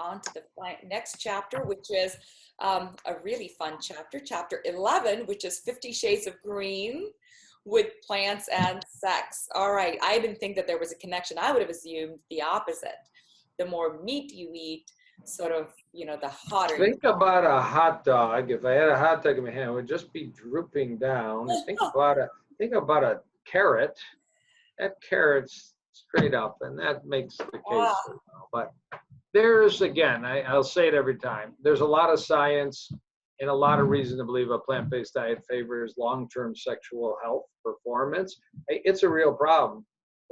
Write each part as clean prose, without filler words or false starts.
on to the next chapter, which is a really fun chapter, chapter 11, which is 50 Shades of Green with plants and sex. All right, I didn't think that there was a connection. I would have assumed the opposite. The more meat you eat, sort of, you know, the hotter. Think about a hot dog. If I had a hot dog in my hand, it would just be drooping down. Think about a carrot. That carrot's straight up, and that makes the case. But there's, again, I'll say it every time, there's a lot of science and a lot of reason to believe a plant-based diet favors long-term sexual health performance. It's a real problem.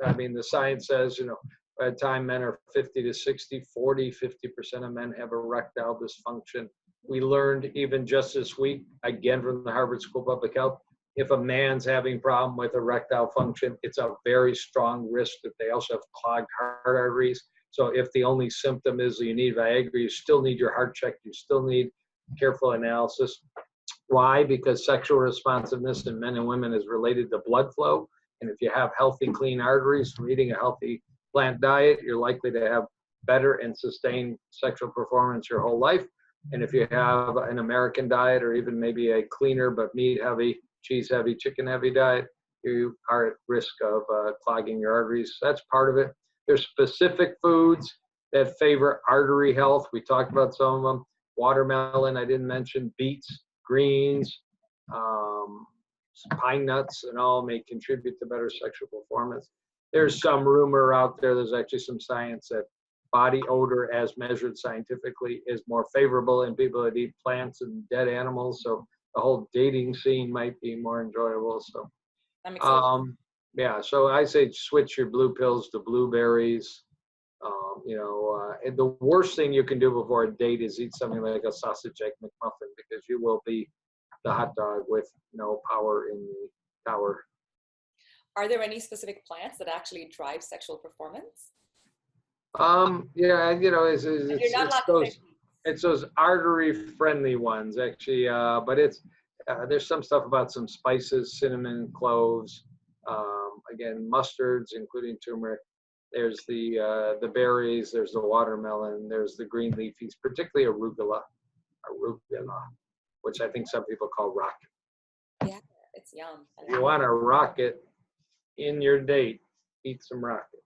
I mean, the science says, you know, by the time men are 50 to 60, 40, 50% of men have erectile dysfunction. We learned even just this week, again from the Harvard School of Public Health, if a man's having problem with erectile function, it's a very strong risk that they also have clogged heart arteries. So if the only symptom is you need Viagra, you still need your heart checked, you still need careful analysis. Why? Because sexual responsiveness in men and women is related to blood flow. And if you have healthy, clean arteries from eating a healthy plant diet, you're likely to have better and sustained sexual performance your whole life. And if you have an American diet or even maybe a cleaner but meat heavy, cheese heavy, chicken heavy diet, you are at risk of clogging your arteries. That's part of it. There's specific foods that favor artery health. We talked about some of them. Watermelon, I didn't mention, beets, greens, pine nuts, and all may contribute to better sexual performance. There's some rumor out there, there's actually some science that body odor as measured scientifically is more favorable in people that eat plants and dead animals. So the whole dating scene might be more enjoyable. So, yeah, so I say switch your blue pills to blueberries. And the worst thing you can do before a date is eat something like a sausage egg McMuffin, because you will be the hot dog with no power in the tower. Are there any specific plants that actually drive sexual performance? Yeah, you know, it's those artery-friendly ones, actually. But there's some stuff about some spices, cinnamon, cloves, again, mustards, including turmeric. There's the berries, there's the watermelon, there's the green leafies, particularly arugula, which I think some people call rocket. Yeah, it's yum. If you want a rocket in your date, eat some rocket.